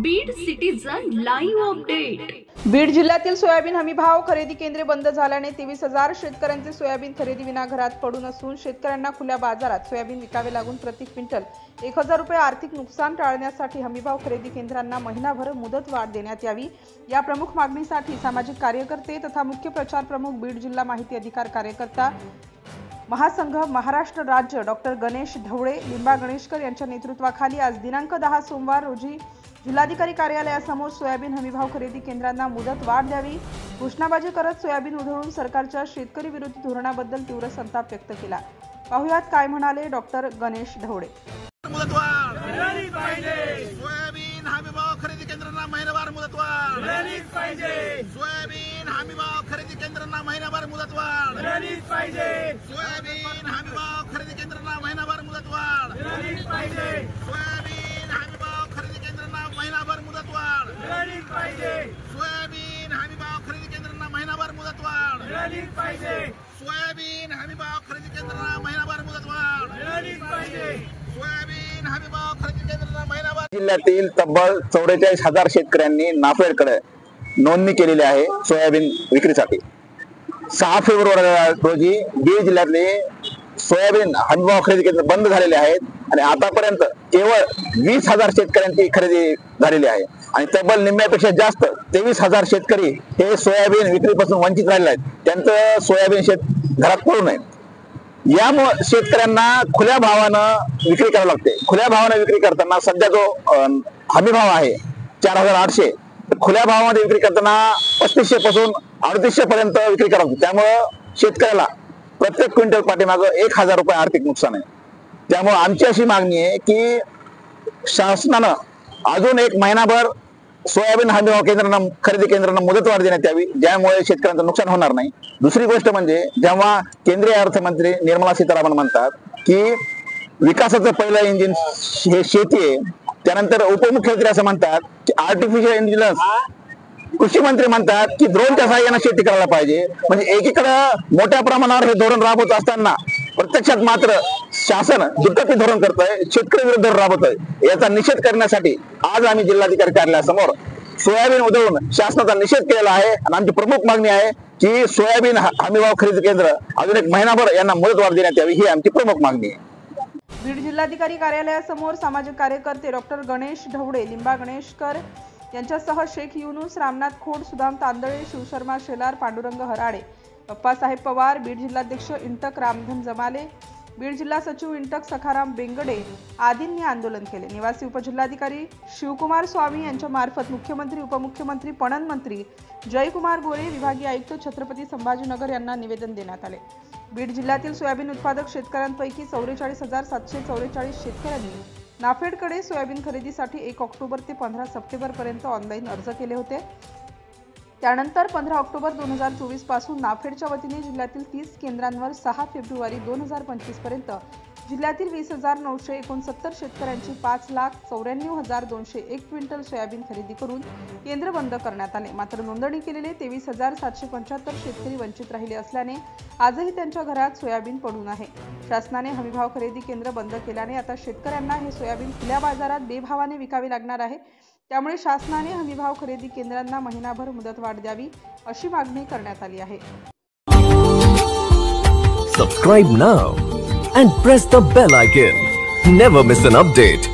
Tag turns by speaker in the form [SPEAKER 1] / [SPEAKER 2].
[SPEAKER 1] Beed citizen live update.
[SPEAKER 2] Beed जिल्ह्यातील soybean हमीभाव खरेदी केंद्रे बंद झाल्याने 23,000 शेतकऱ्यांचे सोयाबीन खरेदी विना घरात पडून असून शेतकऱ्यांना खुल्या बाजारात सोयाबीन विकावे लागून प्रति क्विंटल 1,000 रुपये आर्थिक नुकसान टाळण्यासाठी हमीभाव खरेदी केंद्रांना महिनाभर मुदत वाढ देण्यात यावी या प्रमुख मागणीसाठी सामाजिक कार्यकर्ते तथा मुख्य प्रचार प्रमुख बीड जिल्हा माहिती अधिकार कार्यकर्ता महासंघ महाराष्ट्र राज्य डॉक्टर गणेश ढवळे लिंबा गणेशकर यांच्या नेतृत्वाखाली आज दिनांक 10 सोमवार रोजी जिल्हाधिकारी कार्यालयासमोर सोयाबीन हमीभाव खरेदी केंद्रांना मुदत वाढ द्यावी घोषणाबाजी करत सोयाबीन उधळून सरकारच्या शेतकरी विरोधी धोरणाबद्दल तीव्र संताप व्यक्त केला। पाहुयात काय म्हणाले डॉक्टर गणेश ढवळे।
[SPEAKER 3] सोयाबीन हमीभाव खरेदी केंद्रांना महिनाभर मुदतवाढ मिळालीच पाहिजे। सोयाबीन हमीभाव खरेदी केंद्रांना महिनाभर मुदतवाढ मिळालीच पाहिजे। सोयाबीन हमीभाव खरेदी केंद्रांना महिनाभर मुदतवाढ मिळालीच पाहिजे। सोयाबीन हमीभाव खरेदी केंद्रांना महिनाभर मुदतवाढ मिळालीच पाहिजे। सोयाबीन हमीभाव खरेदी केंद्रांना महिनाभर मुदतवाढ मिळालीच पाहिजे। सोयाबीन हमीभाव खरेदी केंद्रांना महिनाभर मुदतवाढ मिळालीच पाहिजे। सोयाबीन हमीभाव खरेदी केंद्रांना महिनाभर।
[SPEAKER 4] जिल्ह्यातील तब्बल 44,000 शेतकऱ्यांनी नाफेडकडे नोंदणी केलेली आहे सोयाबीन विक्रीसाठी। 6 फेब्रुवारी रोजी बीड जिल्ह्यातले सोयाबीन हमीभाव खरेदी केंद्र बंद झालेले आहेत आणि आतापर्यंत केवळ 20,000 शेतकऱ्यांची खरेदी झालेली आहे आणि तब्बल निम्म्यापेक्षा जास्त 23,000 शेतकरी हे सोयाबीन विक्रीपासून वंचित राहिले आहेत। त्यांचं सोयाबीन शेत घरात पडू नये यामुळे शेतकऱ्यांना खुल्या भावानं विक्री करावी लागते। खुल्या भावानं विक्री करताना सध्या जो हमी भाव आहे 4,800 खुल्या भावामध्ये विक्री करताना 3,500 पासून 3,800 पर्यंत विक्री करावी लागते। त्यामुळे शेतकऱ्याला प्रत्येक क्विंटल पाठीमागे 1,000 रुपये आर्थिक नुकसान आहे। त्यामुळे आमची अशी मागणी आहे की शासनानं अजून एक महिनाभर सोयाबीन हमीभाव केंद्रांना खरेदी केंद्रांना मुदतवाढ देण्यात यावी ज्यामुळे शेतकऱ्यांचं नुकसान होणार नाही। दुसरी गोष्ट म्हणजे जेव्हा केंद्रीय अर्थमंत्री निर्मला सीतारामन म्हणतात की विकासाचं पहिलं इंजिन हे शेती आहे, त्यानंतर उपमुख्यमंत्री असं म्हणतात की आर्टिफिशियल इंटेलिजन्स, कृषी मंत्री म्हणतात की ड्रोनच्या सहाय्याने शेती करायला पाहिजे। म्हणजे एकीकडे मोठ्या प्रमाणावर हे धोरण राबवत असताना प्रत्यक्षात मात्र शासन दुटप्पी धोरण करतंय, शेतकरी विरुद्ध राबवत आहे। याचा निषेध करण्यासाठी आज आम्ही जिल्हाधिकारी कार्यालयासमोर सोयाबीन उधळून शासनाचा निषेध केलेला आहे आणि आमची प्रमुख मागणी आहे की सोयाबीन हमीभाव खरेदी केंद्र अजून एक महिनाभर यांना मुदतवाढ देण्यात यावी ही आमची प्रमुख मागणी आहे।
[SPEAKER 2] बीड जिल्हाधिकारी कार्यालयासमोर सामाजिक कार्यकर्ते डॉक्टर गणेश ढवळे लिंबा गणेशकर यांच्यासह शेख युनुस रामनाथ खोड सुदाम तांदळे शिवशर्मा शेलार पांडुरंग हराडे अप्पासाहेब पवार बीड जिल्हाध्यक्ष इंटक रामधन जमाले बीड जिल्हा सचिव इंटक सखाराम बेंगडे आदींनी आंदोलन केले। निवासी उपजिल्हाधिकारी शिवकुमार स्वामी यांच्या मार्फत मुख्यमंत्री उपमुख्यमंत्री पणन मंत्री जयकुमार गोरे विभागीय आयुक्त छत्रपती संभाजीनगर यांना निवेदन देण्यात आले। बीड जिल्ह्यातील सोयाबीन उत्पादक शेतकऱ्यांपैकी 44,744 शेतकऱ्यांनी नाफेडकडे सोयाबीन खरेदीसाठी 1 ऑक्टोबर ते 15 सप्टेंबर पर्यंत ऑनलाईन अर्ज केले होते। त्यानंतर 15 ऑक्टोबर 2024 पासून नाफेडच्या वतीने जिल्ह्यातील 30 केंद्रांवर 6 फेब्रुवारी 2025 पर्यंत जिल्ह्यातील 20,969 शेतकऱ्यांची 5,94,201 क्विंटल सोयाबीन खरेदी करून केंद्र बंद करण्यात आले। मात्र नोंदणी केलेले 23,775 शेतकरी वंचित राहिले असल्याने आजही त्यांच्या घरात सोयाबीन पडून आहे। शासनाने हमीभाव खरेदी केंद्र बंद केल्याने आता शेतकऱ्यांना हे सोयाबीन खुल्या बाजारात बेभावाने विकावे लागणार आहे। त्यामुळे शासनाने हमीभाव खरेदी केंद्रांना महिनाभर मुदतवाढ द्यावी अशी मागणी करण्यात आली आहे।
[SPEAKER 5] Subscribe now and press the bell icon. Never miss an update.